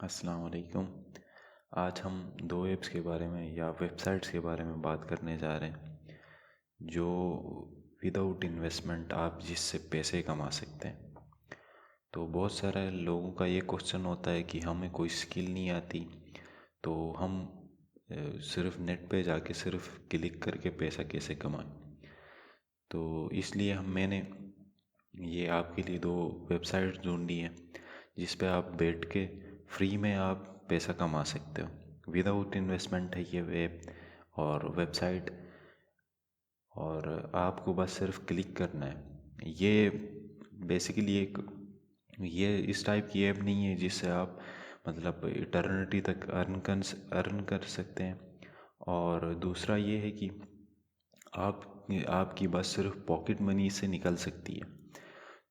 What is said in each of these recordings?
अस्सलाम वालेकुम। आज हम दो ऐप्स के बारे में या वेबसाइट्स के बारे में बात करने जा रहे हैं जो विदाउट इन्वेस्टमेंट आप जिससे पैसे कमा सकते हैं। तो बहुत सारे लोगों का ये क्वेश्चन होता है कि हमें कोई स्किल नहीं आती, तो हम सिर्फ नेट पे जाके सिर्फ क्लिक करके पैसा कैसे कमाएं। तो इसलिए मैंने ये आपके लिए दो वेबसाइट ढूंढी है जिस पे आप बैठ के फ्री में आप पैसा कमा सकते हो। विदाउट इन्वेस्टमेंट है ये वेब और वेबसाइट, और आपको बस सिर्फ क्लिक करना है। ये बेसिकली ये इस टाइप की ऐप नहीं है जिससे आप मतलब इटर्निटी तक अर्न कर सकते हैं। और दूसरा ये है कि आप आपकी बस सिर्फ पॉकेट मनी से निकल सकती है।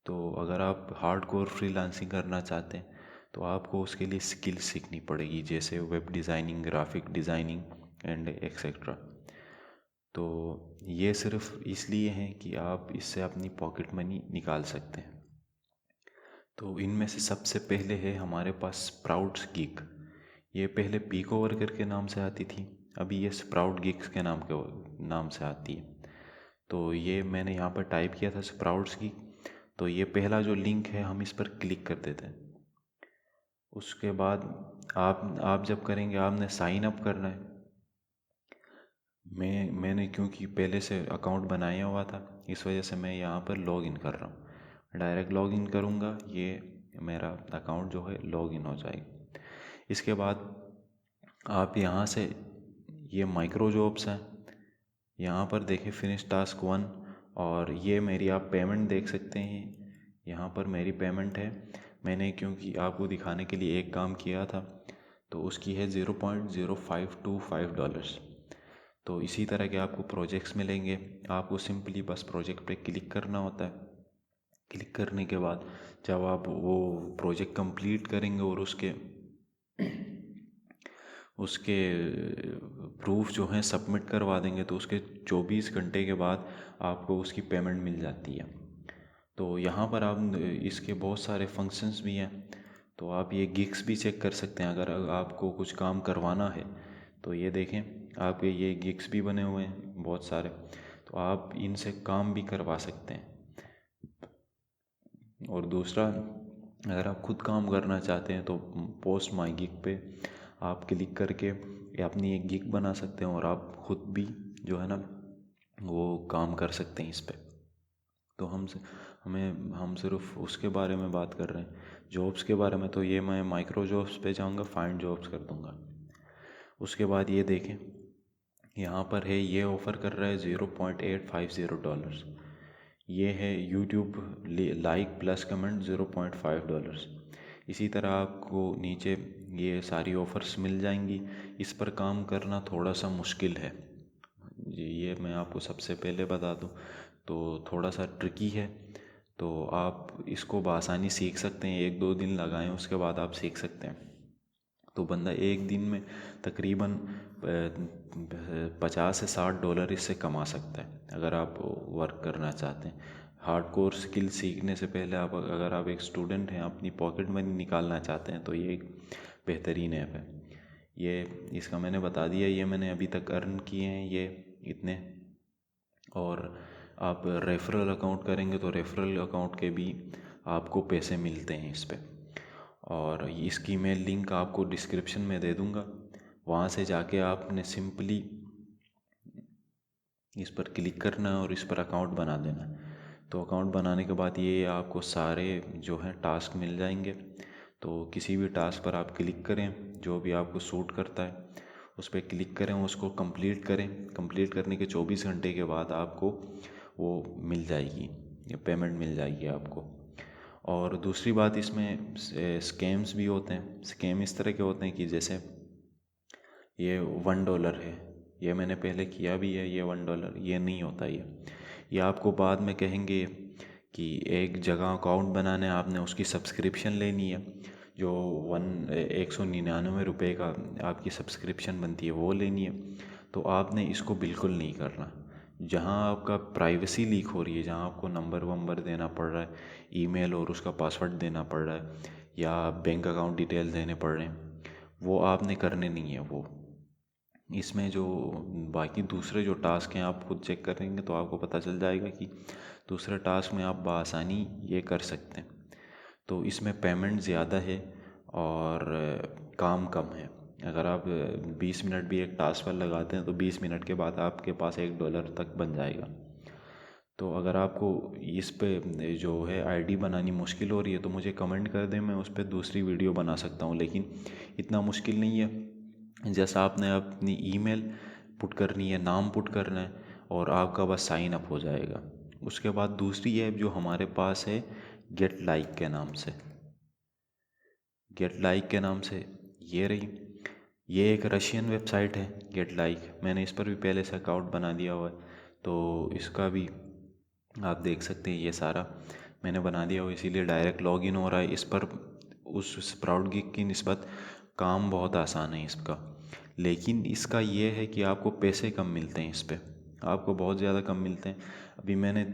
तो अगर आप हार्डकोर फ्रीलांसिंग करना चाहते हैं तो आपको उसके लिए स्किल सीखनी पड़ेगी, जैसे web designing, graphic designing and etcetera. तो ये सिर्फ इसलिए है कि आप इससे अपनी पॉकेट मनी निकाल सकते हैं। तो इनमें से सबसे पहले है हमारे पास स्प्राउट्स गिग। ये पहले पीको वर्कर के नाम से आती थी, अभी ये स्प्राउट गिग्स के नाम से आती है। तो ये मैंने यहाँ पर टाइप किया था स्प्राउट्स गिग। तो ये पहला जो लिंक है हम इस पर क्लिक कर देते हैं। उसके बाद आप जब करेंगे आपने साइन अप करना है। मैंने क्योंकि पहले से अकाउंट बनाया हुआ था इस वजह से मैं यहाँ पर लॉग इन कर रहा हूँ। डायरेक्ट लॉग इन करूँगा, ये मेरा अकाउंट जो है लॉग इन हो जाएगा। इसके बाद आप यहाँ से ये माइक्रो जॉब्स हैं, यहाँ पर देखें फिनिश टास्क 1, और ये मेरी आप पेमेंट देख सकते हैं। यहाँ पर मेरी पेमेंट है, मैंने क्योंकि आपको दिखाने के लिए एक काम किया था तो उसकी है $0.0525। तो इसी तरह के आपको प्रोजेक्ट्स मिलेंगे, आपको सिंपली बस प्रोजेक्ट पे क्लिक करना होता है। क्लिक करने के बाद जब आप वो प्रोजेक्ट कंप्लीट करेंगे और उसके उसके प्रूफ जो हैं सबमिट करवा देंगे तो उसके 24 घंटे के बाद आपको उसकी पेमेंट मिल जाती है। तो यहाँ पर आप इसके बहुत सारे फंक्शंस भी हैं, तो आप ये गिग्स भी चेक कर सकते हैं अगर आपको कुछ काम करवाना है। तो ये देखें आपके ये गिग्स भी बने हुए हैं बहुत सारे, तो आप इनसे काम भी करवा सकते हैं। और दूसरा, अगर आप खुद काम करना चाहते हैं तो पोस्ट माई गिग पे आप क्लिक करके अपनी एक गिग बना सकते हैं और आप खुद भी जो है ना वो काम कर सकते हैं इस पे। तो हम सिर्फ उसके बारे में बात कर रहे हैं, जॉब्स के बारे में। तो ये मैं माइक्रो जॉब्स पे जाऊँगा, फाइंड जॉब्स कर दूँगा। उसके बाद ये देखें यहाँ पर है, ये ऑफ़र कर रहा है $0.850। ये है यूट्यूब लाइक प्लस कमेंट $0.5। इसी तरह आपको नीचे ये सारी ऑफ़र्स मिल जाएंगी। इस पर काम करना थोड़ा सा मुश्किल है जी, ये मैं आपको सबसे पहले बता दूं। तो थोड़ा सा ट्रिकी है, तो आप इसको बआसानी सीख सकते हैं, 1-2 दिन लगाएं उसके बाद आप सीख सकते हैं। तो बंदा एक दिन में तकरीबन 50 से 60 डॉलर इससे कमा सकता है अगर आप वर्क करना चाहते हैं। हार्डकोर स्किल सीखने से पहले आप अगर आप एक स्टूडेंट हैं, अपनी पॉकेट मनी निकालना चाहते हैं, तो ये एक बेहतरीन ऐप है। ये इसका मैंने बता दिया, ये मैंने अभी तक अर्न किए हैं ये इतने। और आप रेफरल अकाउंट करेंगे तो रेफरल अकाउंट के भी आपको पैसे मिलते हैं इस पे। और इसकी मैं लिंक आपको डिस्क्रिप्शन में दे दूँगा, वहाँ से जाके आपने सिंपली इस पर क्लिक करना है और इस पर अकाउंट बना देना है। तो अकाउंट बनाने के बाद ये आपको सारे जो हैं टास्क मिल जाएंगे। तो किसी भी टास्क पर आप क्लिक करें जो भी आपको सूट करता है, उस पर क्लिक करें, उसको कंप्लीट करें। कंप्लीट करने के 24 घंटे के बाद आपको वो मिल जाएगी, ये पेमेंट मिल जाएगी आपको। और दूसरी बात, इसमें स्कैम्स भी होते हैं। स्कैम इस तरह के होते हैं कि जैसे ये $1 है, ये मैंने पहले किया भी है, ये $1 ये नहीं होता। ये आपको बाद में कहेंगे कि एक जगह अकाउंट बनाना है, आपने उसकी सब्सक्रिप्शन लेनी है, जो 199 रुपये का आपकी सब्सक्रिप्शन बनती है वो लेनी है। तो आपने इसको बिल्कुल नहीं करना। जहाँ आपका प्राइवेसी लीक हो रही है, जहाँ आपको नंबर वंबर देना पड़ रहा है, ईमेल और उसका पासवर्ड देना पड़ रहा है, या बैंक अकाउंट डिटेल देने पड़ रहे हैं, वो आपने करने नहीं है। वो इसमें जो बाकी दूसरे जो टास्क हैं आप खुद चेक करेंगे तो आपको पता चल जाएगा कि दूसरे टास्क में आप बआसानी ये कर सकते हैं। तो इसमें पेमेंट ज़्यादा है और काम कम है। अगर आप 20 मिनट भी एक टास्क पर लगाते हैं तो 20 मिनट के बाद आपके पास $1 तक बन जाएगा। तो अगर आपको इस पे जो है आईडी बनानी मुश्किल हो रही है तो मुझे कमेंट कर दें, मैं उस पर दूसरी वीडियो बना सकता हूँ। लेकिन इतना मुश्किल नहीं है, जैसा आपने अपनी ईमेल पुट करनी है, नाम पुट करना है और आपका बस साइन अप हो जाएगा। उसके बाद दूसरी ऐप जो हमारे पास है गेट लाइक के नाम से, गेट लाइक के नाम से ये रही। ये एक रशियन वेबसाइट है गेट लाइक। मैंने इस पर भी पहले से अकाउंट बना दिया हुआ है, तो इसका भी आप देख सकते हैं। ये सारा मैंने बना दिया हुआ, इसीलिए डायरेक्ट लॉगिन हो रहा है इस पर। उस स्प्राउट गिग की निस्बत काम बहुत आसान है इसका, लेकिन इसका ये है कि आपको पैसे कम मिलते हैं इस पर, आपको बहुत ज़्यादा कम मिलते हैं। अभी मैंने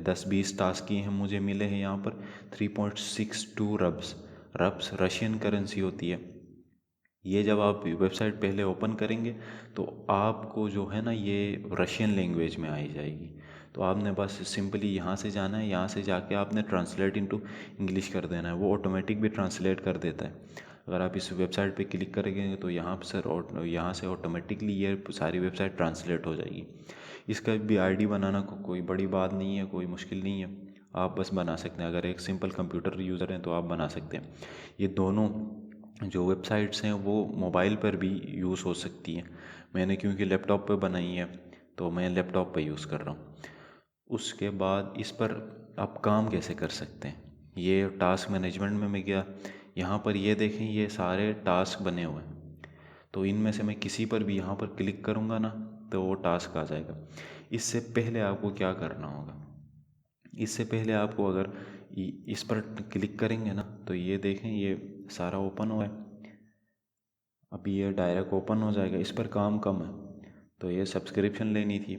10-20 टास्क किए हैं, मुझे मिले हैं यहाँ पर 3.62 रब्स। रब्स रशियन करेंसी होती है। ये जब आप वेबसाइट पहले ओपन करेंगे तो आपको जो है ना ये रशियन लैंग्वेज में आई जाएगी। तो आपने बस सिंपली यहाँ से जाना है, यहाँ से जाके आपने ट्रांसलेट इनटू इंग्लिश कर देना है, वो ऑटोमेटिक भी ट्रांसलेट कर देता है। अगर आप इस वेबसाइट पे क्लिक करेंगे तो यहाँ से यहाँ से ऑटोमेटिकली ये सारी वेबसाइट ट्रांसलेट हो जाएगी। इसका भी आईडी बनाना कोई बड़ी बात नहीं है, कोई मुश्किल नहीं है, आप बस बना सकते हैं। अगर एक सिंपल कंप्यूटर यूज़र हैं तो आप बना सकते हैं। ये दोनों जो वेबसाइट्स हैं वो मोबाइल पर भी यूज़ हो सकती हैं। मैंने क्योंकि लैपटॉप पे बनाई है तो मैं लैपटॉप पे यूज़ कर रहा हूँ। उसके बाद इस पर आप काम कैसे कर सकते हैं, ये टास्क मैनेजमेंट में मैं गया, यहाँ पर ये देखें ये सारे टास्क बने हुए हैं। तो इनमें से मैं किसी पर भी यहाँ पर क्लिक करूँगा ना तो वो टास्क आ जाएगा। इससे पहले आपको क्या करना होगा, इससे पहले आपको अगर इस पर क्लिक करेंगे ना तो ये देखें ये सारा ओपन हुआ है। अभी ये डायरेक्ट ओपन हो जाएगा। इस पर काम कम है, तो ये सब्सक्रिप्शन लेनी थी।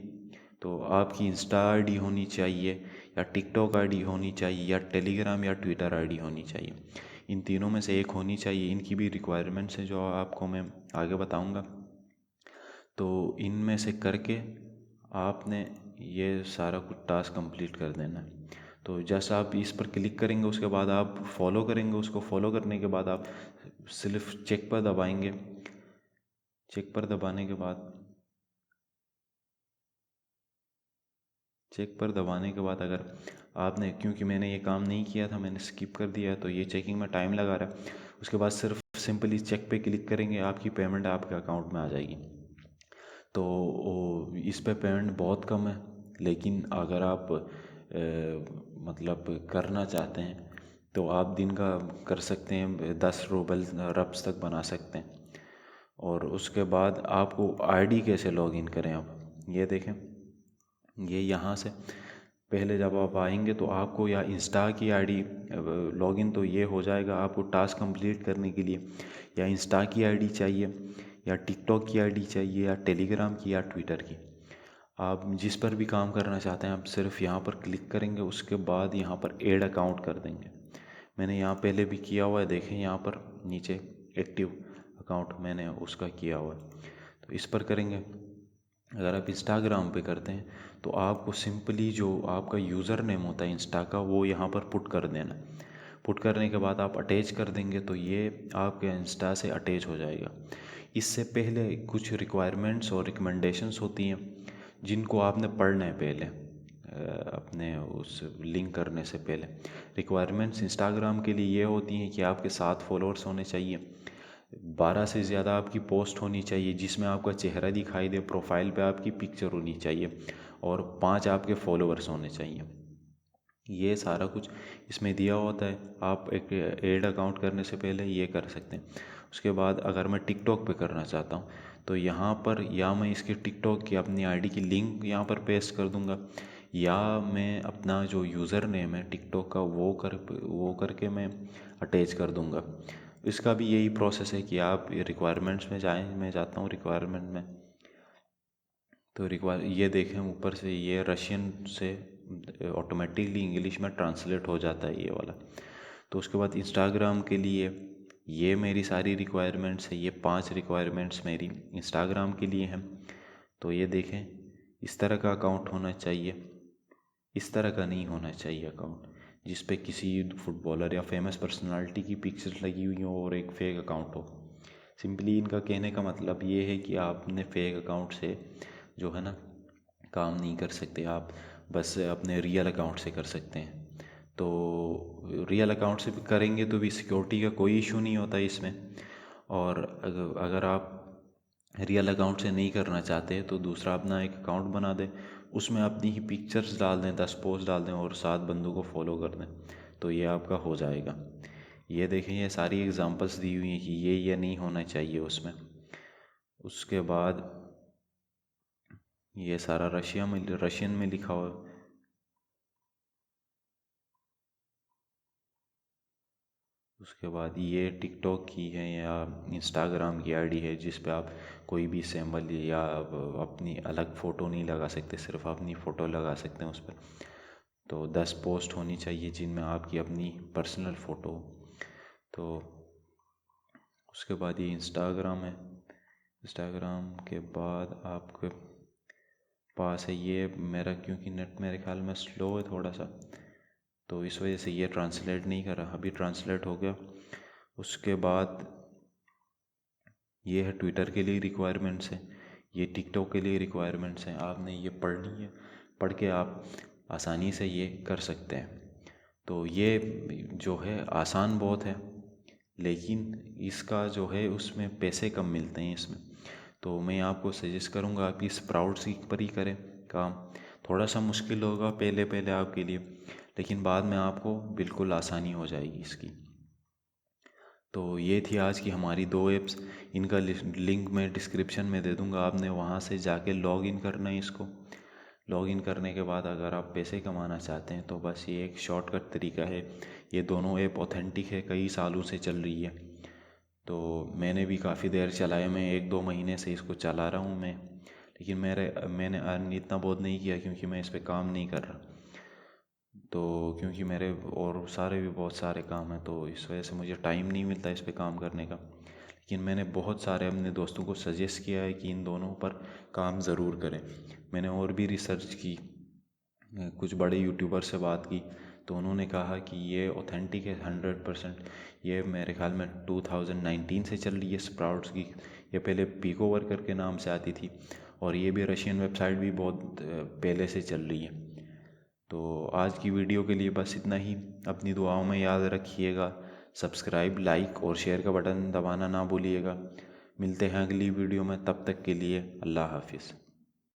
तो आपकी इंस्टा आईडी होनी चाहिए या टिकटॉक आईडी होनी चाहिए या टेलीग्राम या ट्विटर आईडी होनी चाहिए। इन तीनों में से एक होनी चाहिए। इनकी भी रिक्वायरमेंट्स हैं जो आपको मैं आगे बताऊंगा। तो इनमें से करके आपने ये सारा कुछ टास्क कंप्लीट कर देना है। तो जैसा आप इस पर क्लिक करेंगे उसके बाद आप फॉलो करेंगे, उसको फॉलो करने के बाद आप सिर्फ चेक पर दबाएंगे। चेक पर दबाने के बाद अगर आपने, क्योंकि मैंने ये काम नहीं किया था, मैंने स्किप कर दिया तो ये चेकिंग में टाइम लगा रहा है। उसके बाद सिर्फ सिंपली चेक पे क्लिक करेंगे, आपकी पेमेंट आपके अकाउंट में आ जाएगी। तो इस पे पेमेंट बहुत कम है, लेकिन अगर आप मतलब करना चाहते हैं तो आप दिन का कर सकते हैं, 10 रूबल रब्स तक बना सकते हैं। और उसके बाद आपको आईडी कैसे लॉगिन करें, आप ये देखें। ये यहाँ से पहले जब आप आएंगे तो आपको या इंस्टा की आईडी लॉगिन तो ये हो जाएगा आपको टास्क कंप्लीट करने के लिए, या इंस्टा की आईडी चाहिए या टिकटॉक की आईडी चाहिए या टेलीग्राम की या ट्विटर की। आप जिस पर भी काम करना चाहते हैं आप सिर्फ यहाँ पर क्लिक करेंगे, उसके बाद यहाँ पर ऐड अकाउंट कर देंगे। मैंने यहाँ पहले भी किया हुआ है, देखें यहाँ पर नीचे एक्टिव अकाउंट मैंने उसका किया हुआ है। तो इस पर करेंगे। अगर आप इंस्टाग्राम पे करते हैं तो आपको सिंपली जो आपका यूज़र नेम होता है इंस्टा का वो यहाँ पर पुट कर देना। पुट करने के बाद आप अटैच कर देंगे तो ये आपके इंस्टा से अटैच हो जाएगा। इससे पहले कुछ रिक्वायरमेंट्स और रिकमेंडेशंस होती हैं जिनको आपने पढ़ना है पहले, अपने उस लिंक करने से पहले। रिक्वायरमेंट्स इंस्टाग्राम के लिए ये होती हैं कि आपके 7 फॉलोअर्स होने चाहिए, 12 से ज़्यादा आपकी पोस्ट होनी चाहिए जिसमें आपका चेहरा दिखाई दे, प्रोफाइल पे आपकी पिक्चर होनी चाहिए, और 5 आपके फॉलोअर्स होने चाहिए। ये सारा कुछ इसमें दिया होता है। आप एक एड अकाउंट करने से पहले ये कर सकते हैं। उसके बाद अगर मैं टिकटॉक पे करना चाहता हूँ तो यहाँ पर या मैं इसके टिकटॉक की अपनी आईडी की लिंक यहाँ पर पेस्ट कर दूँगा, या मैं अपना जो यूज़र नेम है टिकटॉक का वो करके मैं अटैच कर दूँगा। इसका भी यही प्रोसेस है कि आप रिक्वायरमेंट्स में जाएं। मैं जाता हूँ रिक्वायरमेंट में, तो ये देखें ऊपर से ये रशियन से ऑटोमेटिकली इंग्लिश में ट्रांसलेट हो जाता है ये वाला। तो उसके बाद इंस्टाग्राम के लिए ये मेरी सारी रिक्वायरमेंट्स है, ये 5 रिक्वायरमेंट्स मेरी इंस्टाग्राम के लिए हैं। तो ये देखें, इस तरह का अकाउंट होना चाहिए, इस तरह का नहीं होना चाहिए अकाउंट जिस पे किसी फुटबॉलर या फेमस पर्सनालिटी की पिक्चर्स लगी हुई हो और एक फेक अकाउंट हो। सिंपली इनका कहने का मतलब ये है कि आप अपने फेक अकाउंट से जो है ना काम नहीं कर सकते, आप बस अपने रियल अकाउंट से कर सकते हैं। तो रियल अकाउंट से भी करेंगे तो भी सिक्योरिटी का कोई इशू नहीं होता इसमें। और अगर आप रियल अकाउंट से नहीं करना चाहते तो दूसरा अपना एक अकाउंट बना दें, उसमें अपनी ही पिक्चर्स डाल दें, 10 पोस्ट डाल दें और 7 बंदों को फॉलो कर दें, तो ये आपका हो जाएगा। ये देखें, ये सारी एग्जांपल्स दी हुई हैं कि ये नहीं होना चाहिए उसमें। उसके बाद ये सारा रशियन में लिखा हुआ। उसके बाद ये टिकटॉक की है या इंस्टाग्राम की आईडी है जिस पे आप कोई भी सिंबल या अपनी अलग फ़ोटो नहीं लगा सकते, सिर्फ अपनी फ़ोटो लगा सकते हैं उस पर। तो 10 पोस्ट होनी चाहिए जिनमें आपकी अपनी पर्सनल फ़ोटो। तो उसके बाद ये इंस्टाग्राम है। इंस्टाग्राम के बाद आपके पास है ये मेरा, क्योंकि नेट मेरे ख्याल में स्लो है थोड़ा सा, तो इस वजह से ये ट्रांसलेट नहीं कर रहा। अभी ट्रांसलेट हो गया। उसके बाद ये है ट्विटर के लिए रिक्वायरमेंट्स है, ये टिकटॉक के लिए रिक्वायरमेंट्स हैं। आपने ये पढ़नी है, पढ़ के आप आसानी से ये कर सकते हैं। तो ये जो है आसान बहुत है, लेकिन इसका जो है उसमें पैसे कम मिलते हैं इसमें। तो मैं आपको सजेस्ट करूँगा आप इस स्प्राउट सीख पर ही करें काम। थोड़ा सा मुश्किल होगा पहले पहले आपके लिए, लेकिन बाद में आपको बिल्कुल आसानी हो जाएगी इसकी। तो ये थी आज की हमारी 2 ऐप्स। इनका लिंक मैं डिस्क्रिप्शन में दे दूँगा, आपने वहाँ से जाके लॉग इन करना है इसको। लॉग इन करने के बाद अगर आप पैसे कमाना चाहते हैं तो बस ये एक शॉर्टकट तरीका है। ये दोनों ऐप ऑथेंटिक है, कई सालों से चल रही है। तो मैंने भी काफ़ी देर चलाया, मैं 1-2 महीने से इसको चला रहा हूँ मैं, लेकिन मैंने अर्न इतना बहुत नहीं किया क्योंकि मैं इस पर काम नहीं कर रहा। तो क्योंकि मेरे और सारे भी बहुत सारे काम हैं, तो इस वजह से मुझे टाइम नहीं मिलता इस पे काम करने का। लेकिन मैंने बहुत सारे अपने दोस्तों को सजेस्ट किया है कि इन दोनों पर काम ज़रूर करें। मैंने और भी रिसर्च की, कुछ बड़े यूट्यूबर से बात की, तो उन्होंने कहा कि ये ऑथेंटिक है 100%। ये मेरे ख्याल में 2019 से चल रही है स्प्राउट्स की। ये पहले पीको वर्कर के नाम से आती थी, और ये भी रशियन वेबसाइट भी बहुत पहले से चल रही है। तो आज की वीडियो के लिए बस इतना ही। अपनी दुआओं में याद रखिएगा, सब्सक्राइब, लाइक और शेयर का बटन दबाना ना भूलिएगा। मिलते हैं अगली वीडियो में, तब तक के लिए अल्लाह हाफिज़।